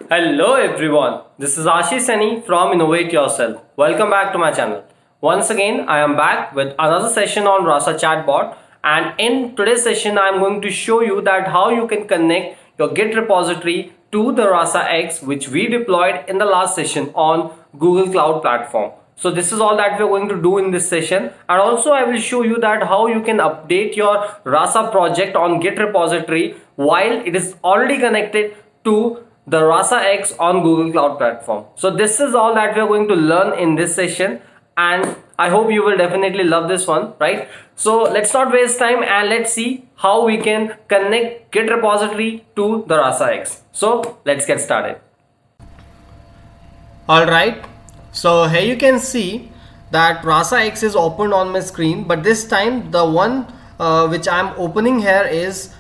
Hello everyone, this is Ashish Sani from Innovate Yourself. Welcome back to my channel. Once again, I am back with another session on Rasa Chatbot, and in today's session I am going to show you that how you can connect your Git repository to the Rasa X which we deployed in the last session on Google Cloud Platform. So this is all that we're going to do in this session, and also I will show you that how you can update your Rasa project on Git repository while it is already connected to the Rasa X on Google Cloud Platform. So this is all that we are going to learn in this session, and I hope you will definitely love this one, right? So let's not waste time and let's see how we can connect Git repository to the Rasa X. So let's get started. Alright, so here you can see that Rasa X is opened on my screen, but this time the one which I am opening here is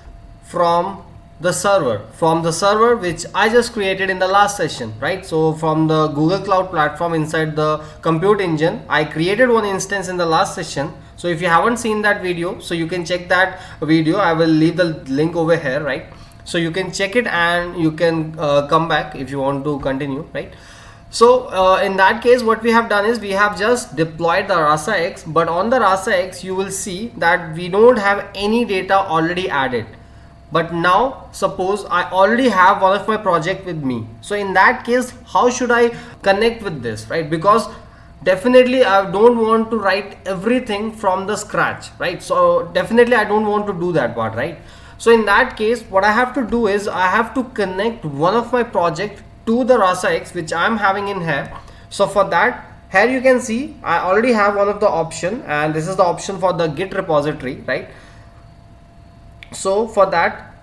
from the server which I just created in the last session, right? So from the Google Cloud Platform inside the compute engine, I created one instance in the last session. So if you haven't seen that video, so you can check that video. I will leave the link over here, right? So you can check it and you can come back if you want to continue, right? So in that case, what we have done is we have just deployed the Rasa X, but on the Rasa X you will see that we don't have any data already added. But now suppose I already have one of my project with me, so in that case how should I connect with this, right? Because definitely I don't want to write everything from the scratch, right? So definitely I don't want to do that part, right? So in that case what I have to do is I have to connect one of my project to the Rasa X which I am having in here. So for that, here you can see I already have one of the option, and this is the option for the Git repository, right? So for that,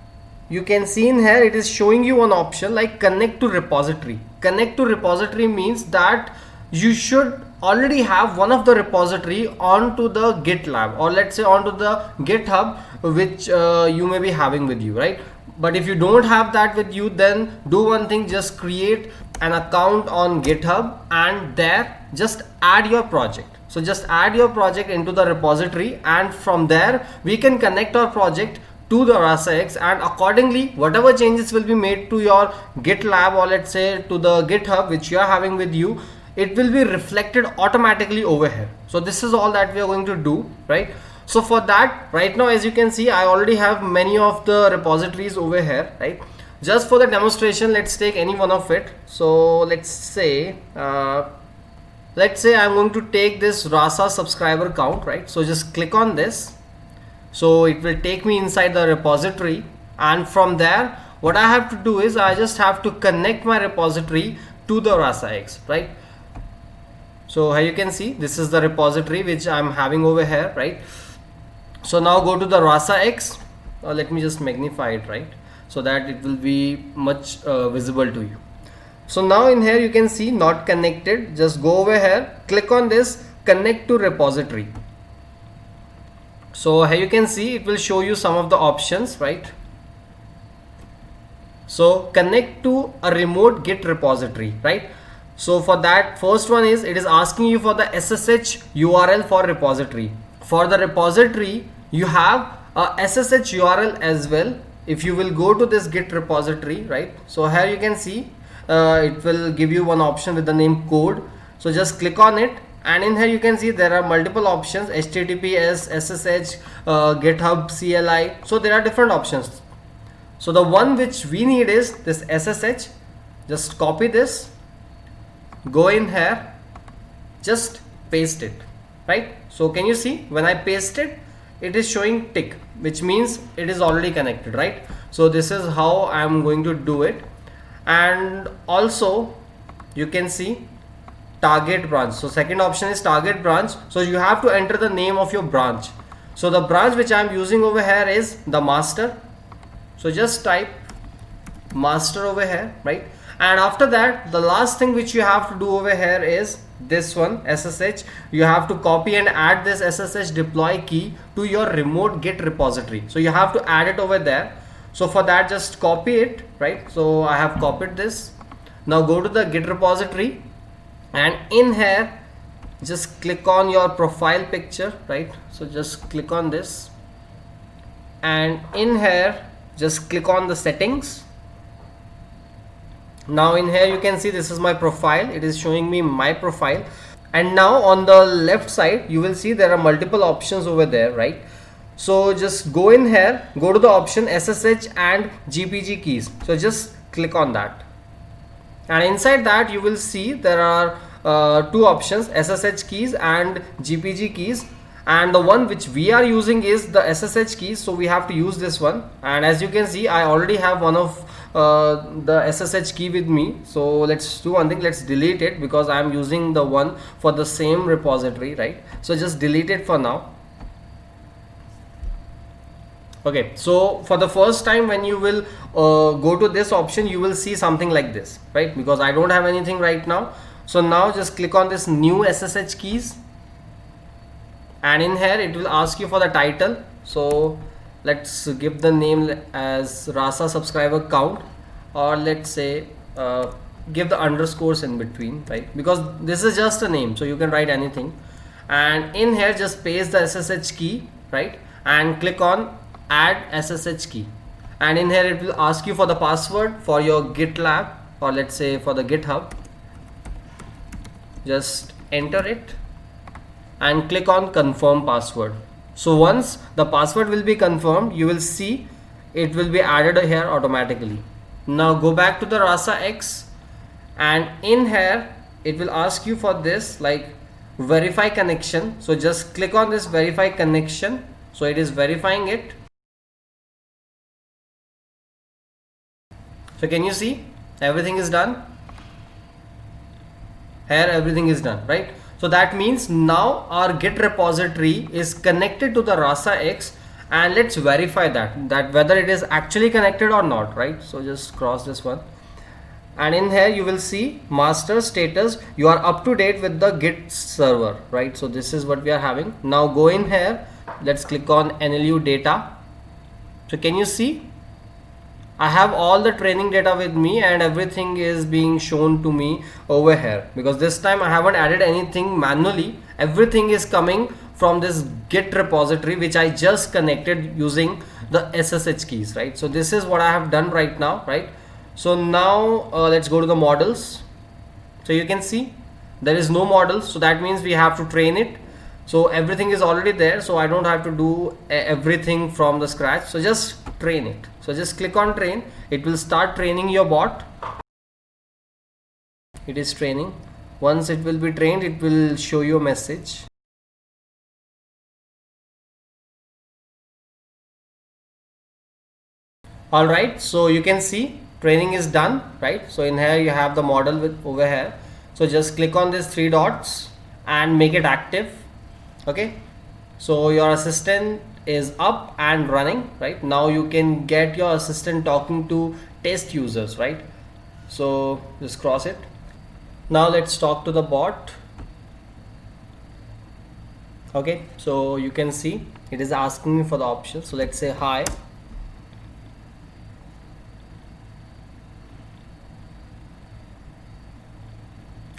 you can see in here it is showing you one option like connect to repository. Connect to repository means that you should already have one of the repository onto the GitLab, or let's say onto the GitHub which you may be having with you, right? But if you don't have that with you, then do one thing, just create an account on GitHub and there just add your project. So just add your project into the repository, and from there we can connect our project to the Rasa X, and accordingly whatever changes will be made to your GitLab, or let's say to the GitHub which you are having with you, it will be reflected automatically over here. So this is all that we are going to do, right? So for that, right now as you can see I already have many of the repositories over here, right? Just for the demonstration, let's take any one of it. So let's say I'm going to take this Rasa subscriber count, right? So just click on this. So it will take me inside the repository, and from there what I have to do is I just have to connect my repository to the Rasa X, right? So here you can see this is the repository which I'm having over here, right? So now go to the Rasa X. Let me just magnify it, right, so that it will be much visible to you. So now in here you can see not connected. Just go over here, click on this connect to repository. So here you can see it will show you some of the options, right? So connect to a remote Git repository, right? So for that, first one is it is asking you for the SSH URL for repository. For the repository you have a SSH URL as well. If you will go to this Git repository, right, so here you can see it will give you one option with the name code. So just click on it, and in here you can see there are multiple options: HTTPS, SSH, GitHub CLI. So there are different options. So the one which we need is this SSH. Just copy this, go in here, just paste it, right? So can you see when I paste it, it is showing tick, which means it is already connected, right? So this is how I am going to do it. And also you can see target branch. So second option is target branch. So you have to enter the name of your branch. So the branch which I am using over here is the master. So just type master over here, right? And after that, the last thing which you have to do over here is this one, SSH. You have to copy and add this SSH deploy key to your remote Git repository. So you have to add it over there. So for that, just copy it, right? So I have copied this. Now go to the Git repository, and in here just click on your profile picture, right? So just click on this, and in here just click on the settings, Now in here you can see this is my profile. It is showing me my profile, and now on the left side you will see there are multiple options over there, right? So just go in here, go to the option SSH and GPG keys. So just click on that, and inside that you will see there are two options, SSH keys and GPG keys, and the one which we are using is the SSH keys, so we have to use this one. And as you can see, I already have one of the SSH key with me, so let's do one thing, let's delete it because I am using the one for the same repository, right? So just delete it for now. Okay, so for the first time when you will go to this option, you will see something like this, right? Because I don't have anything right now. So now just click on this new SSH keys, and in here it will ask you for the title. So let's give the name as Rasa subscriber count, or let's say give the underscores in between, right? Because this is just a name, so you can write anything. And in here just paste the SSH key, right? And click on add SSH key, and in here it will ask you for the password for your GitLab, or let's say for the GitHub. Just enter it and click on confirm password. So once the password will be confirmed, you will see it will be added here automatically. Now go back to the Rasa X, and in here it will ask you for this like verify connection. So just click on this verify connection. So it is verifying it. So can you see everything is done? Here everything is done, right? So that means now our Git repository is connected to the Rasa X, and let's verify that whether it is actually connected or not, right? So just cross this one, and in here you will see master status, you are up to date with the Git server, right? So this is what we are having. Now go in here, let's click on NLU data. So can you see I have all the training data with me, and everything is being shown to me over here, because this time I haven't added anything manually. Everything is coming from this Git repository which I just connected using the SSH keys, right? So this is what I have done right now, right? So now let's go to the models. So you can see there is no models, so that means we have to train it. So everything is already there, so I don't have to do everything from the scratch. So just train it. So just click on train. It will start training your bot. It is training. Once it will be trained, it will show you a message. All right, so you can see training is done, right? So in here you have the model with over here. So just click on these three dots and make it active. Okay, so your assistant is up and running, right? Now you can get your assistant talking to test users, right? So just cross it. Now let's talk to the bot. Okay, so you can see it is asking me for the option. So let's say hi.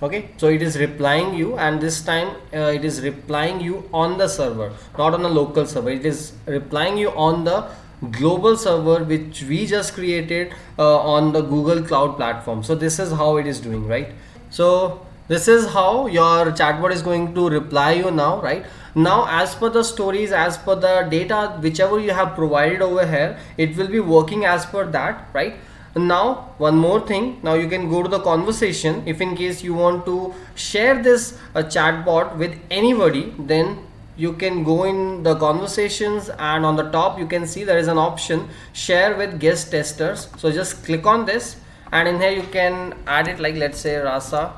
Okay, so it is replying you, and this time it is replying you on the server, not on a local server. It is replying you on the global server which we just created on the Google Cloud platform. So this is how it is doing, right? So this is how your chatbot is going to reply you now, right? Now as per the stories, as per the data whichever you have provided over here, it will be working as per that, right? Now one more thing, now you can go to the conversation. If in case you want to share this chatbot with anybody, then you can go in the conversations, and on the top you can see there is an option share with guest testers. So just click on this, and in here you can add it like, let's say Rasa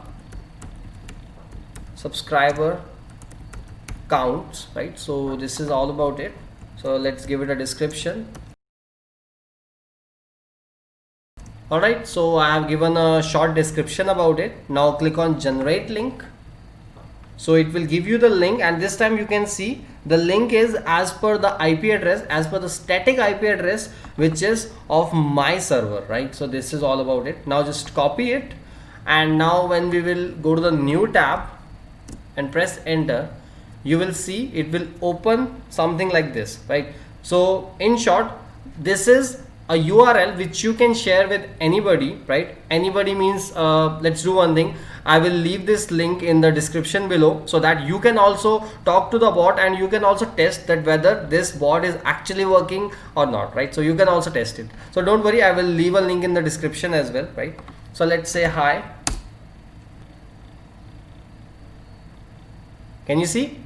subscriber counts, right? So this is all about it. So let's give it a description. Alright, so I have given a short description about it. Now click on generate link. So it will give you the link, and this time you can see the link is as per the IP address, as per the static IP address which is of my server, right? So this is all about it. Now just copy it, and now when we will go to the new tab and press enter, you will see it will open something like this, right? So in short, this is a URL which you can share with anybody, right? Anybody means let's do one thing. I will leave this link in the description below so that you can also talk to the bot and you can also test that whether this bot is actually working or not, right? So you can also test it. So don't worry, I will leave a link in the description as well, right? So let's say hi. Can you see?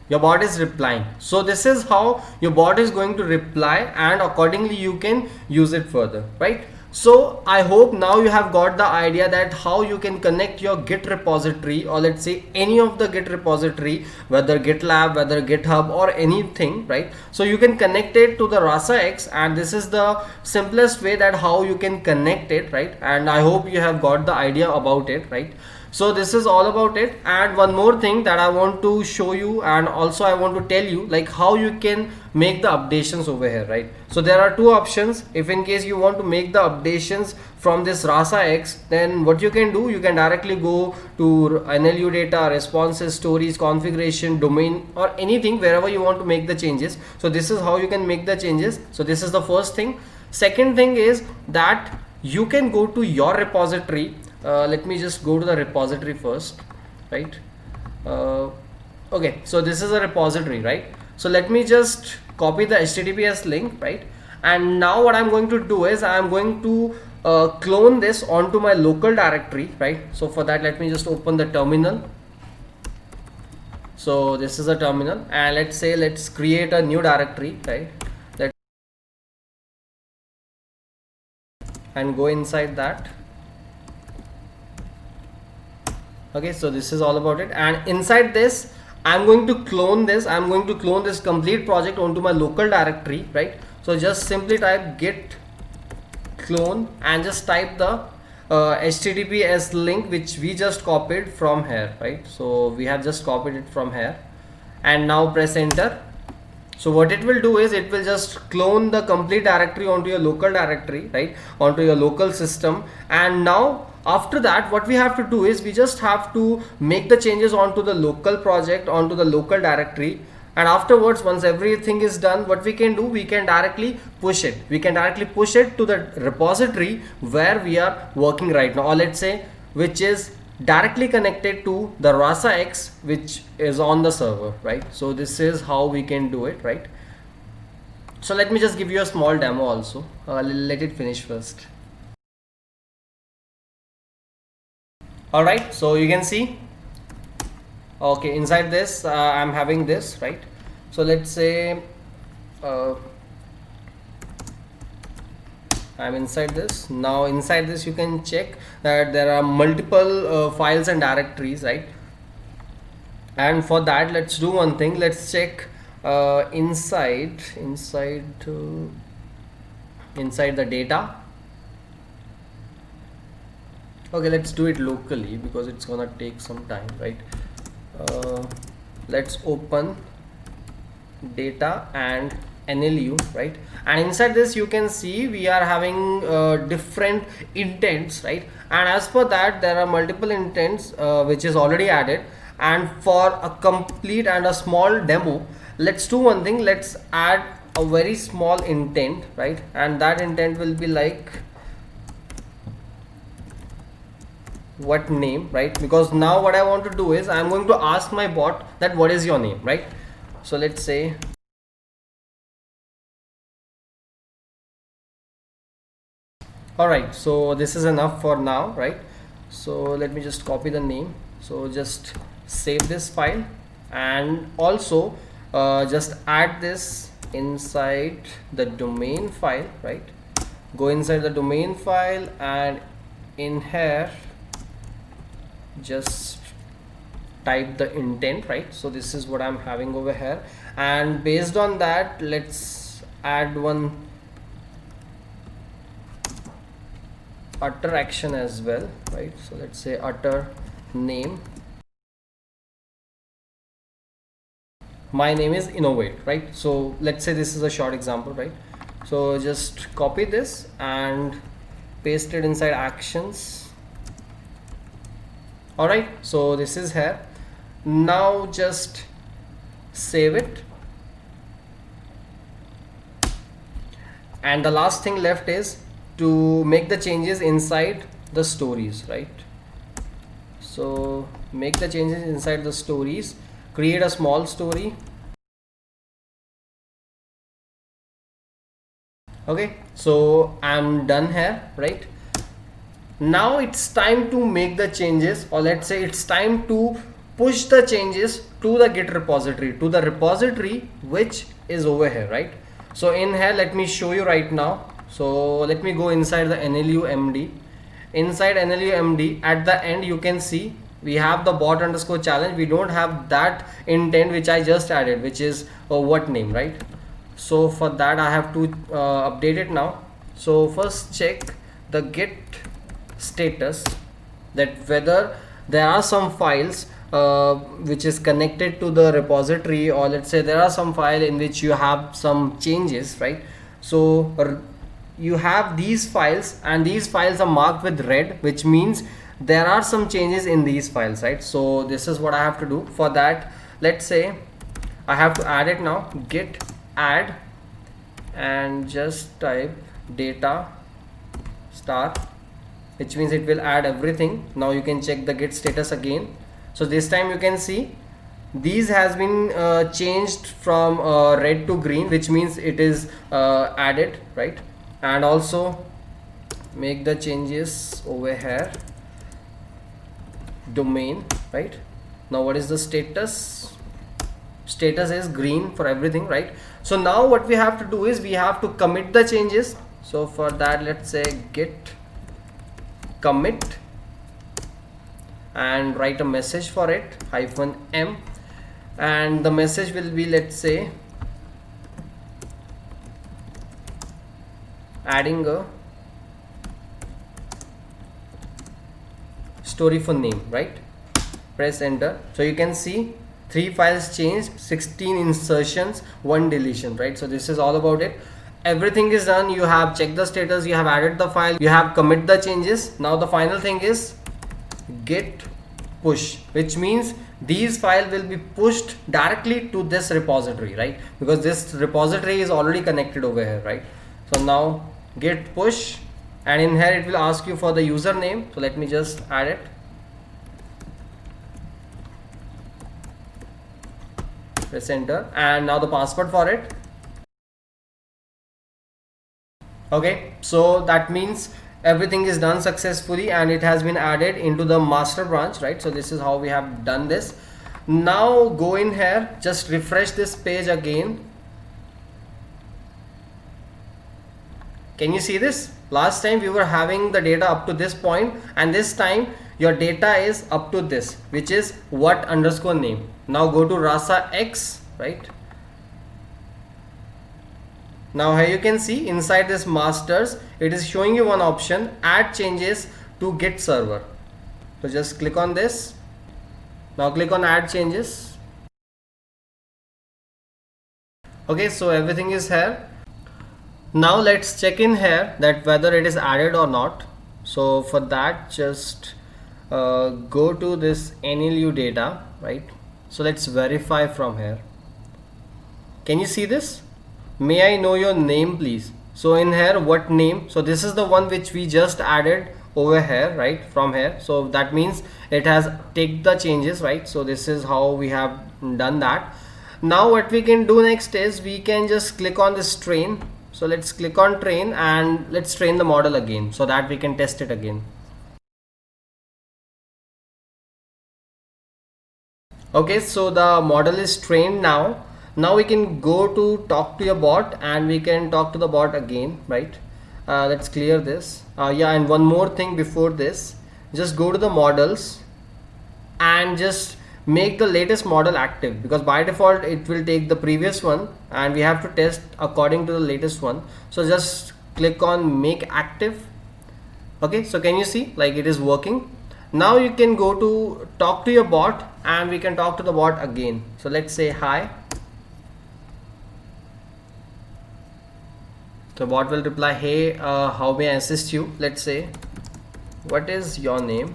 Your bot is replying. So this is how your bot is going to reply, and accordingly you can use it further, right? So I hope now you have got the idea that how you can connect your Git repository, or let's say any of the Git repository, whether GitLab, whether GitHub or anything, right? So you can connect it to the RasaX, and this is the simplest way that how you can connect it, right? And I hope you have got the idea about it, right? So this is all about it. And one more thing that I want to show you, and also I want to tell you like how you can make the updations over here, right? So there are two options. If in case you want to make the updations from this RasaX, then what you can do, you can directly go to NLU data, responses, stories, configuration, domain, or anything wherever you want to make the changes. So this is how you can make the changes. So this is the first thing. Second thing is that you can go to your repository. Let me just go to the repository first, right? Okay, so this is a repository, right? So let me just copy the HTTPS link, right? And now what I'm going to do is I'm going to clone this onto my local directory, right? So for that, let me just open the terminal. So this is a terminal, and let's say let's create a new directory, right? And go inside that. Okay, so this is all about it, and inside this I'm going to clone this. I'm going to clone this complete project onto my local directory, right? So just simply type git clone and just type the HTTPS link which we just copied from here, right? So we have just copied it from here, and now press enter. So what it will do is it will just clone the complete directory onto your local directory, right? Onto your local system. And now after that, what we have to do is we just have to make the changes onto the local project, onto the local directory. And afterwards, once everything is done, what we can do, we can directly push it. We can directly push it to the repository where we are working right now, or let's say which is directly connected to the RasaX which is on the server, right? So this is how we can do it, right? So let me just give you a small demo also. Let it finish first. All right, so you can see, okay, inside this I'm having this, right? So let's say I'm inside this. Now inside this you can check that there are multiple files and directories, right? And for that, let's do one thing. Let's check inside the data. Okay, let's do it locally because it's gonna take some time, right? Let's open data and NLU, right? And inside this you can see we are having different intents, right? And as per that, there are multiple intents which is already added. And for a complete and a small demo, let's do one thing. Let's add a very small intent, right? And that intent will be like what name, right? Because now what I want to do is I'm going to ask my bot that what is your name, right? So let's say all right, so this is enough for now, right? So let me just copy the name. So just save this file, and also just add this inside the domain file, right? Go inside the domain file, and in here just type the intent, right? So this is what I'm having over here, and based on that, let's add one utter action as well, right? So let's say utter name. My name is Innovate, right? So let's say this is a short example, right? So just copy this and paste it inside actions. All right, so this is here. Now just save it, And the last thing left is to make the changes inside the stories, right? So make the changes inside the stories, create a small story. Okay, so I'm done here, right? Now it's time to make the changes, or let's say it's time to push the changes to the Git repository, to the repository which is over here, right? So in here, let me show you right now. So let me go inside the NLUMD. Inside NLUMD, at the end you can see we have the bot underscore challenge. We don't have that intent which I just added, which is what name, right? So for that I have to update it now. So first check the Git status, that whether there are some files which is connected to the repository, or let's say there are some file in which you have some changes, right? So you have these files, and these files are marked with red, which means there are some changes in these files, right? So this is what I have to do. For that, let's say I have to add it now. Git add, and just type data star, which means it will add everything. Now you can check the Git status again. So this time you can see these has been changed from red to green, which means it is added, right? And also make the changes over here, domain, right? Now what is the status? Status is green for everything, right? So now what we have to do is we have to commit the changes. So for that, let's say git commit and write a message for it, -m, and the message will be, let's say, adding a story for name, right? Press enter. So you can see 3 files changed, 16 insertions, 1 deletion, right? So this is all about it. Everything is done. You have checked the status, you have added the file, you have commit the changes. Now the final thing is git push, which means these files will be pushed directly to this repository, right? Because this repository is already connected over here, right? So now git push, and in here it will ask you for the username. So let me just add it. Press enter, and now the password for it. Okay, so that means everything is done successfully and it has been added into the master branch, right? So this is how we have done this. Now go in here, just refresh this page again. Can you see this? Last time we were having the data up to this point, and this time your data is up to this, which is what underscore name. Now go to Rasa X, right? Now here you can see inside this masters, it is showing you one option, add changes to Git server. So just click on this. Now click on add changes. Okay, so everything is here. Now let's check in here that whether it is added or not. So for that, just go to this NLU data, right? So let's verify from here. Can you see this? May I know your name, please? So in here, what name? So this is the one which we just added over here, right? From here. So that means it has take the changes, right? So this is how we have done that. Now what we can do next is we can just click on this train. So let's click on train and let's train the model again so that we can test it again. Okay, so the model is trained now. Now we can go to talk to your bot and we can talk to the bot again, right? Let's clear this. Yeah, and one more thing before this, just go to the models and just make the latest model active, because by default it will take the previous one and we have to test according to the latest one. So just click on make active. Okay, so can you see like it is working? Now you can go to talk to your bot and we can talk to the bot again. So let's say hi. So bot will reply, hey, how may I assist you? Let's say, what is your name?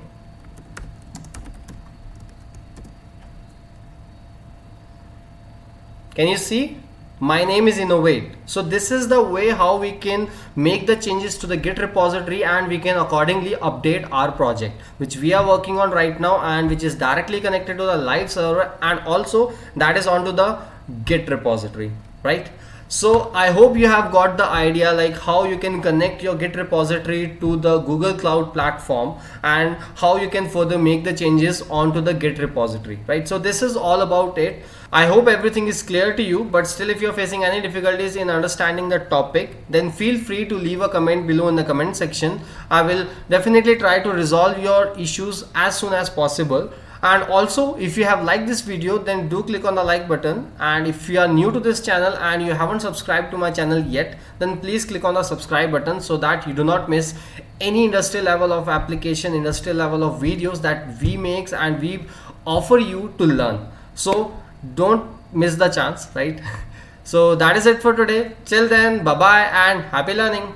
Can you see? my name is Innovate. So this is the way how we can make the changes to the Git repository, and we can accordingly update our project which we are working on right now, and which is directly connected to the live server, and also that is onto the Git repository, right? So I hope you have got the idea like how you can connect your Git repository to the Google Cloud platform, and how you can further make the changes onto the Git repository, right? So this is all about it. I hope everything is clear to you, but still if you're facing any difficulties in understanding the topic, then feel free to leave a comment below in the comment section. I will definitely try to resolve your issues as soon as possible. And also, if you have liked this video, then do click on the like button, and if you are new to this channel and you haven't subscribed to my channel yet, then please click on the subscribe button so that you do not miss any industrial level of application, industrial level of videos that we make and we offer you to learn. So don't miss the chance, right? So that is it for today. Till then, bye bye and happy learning.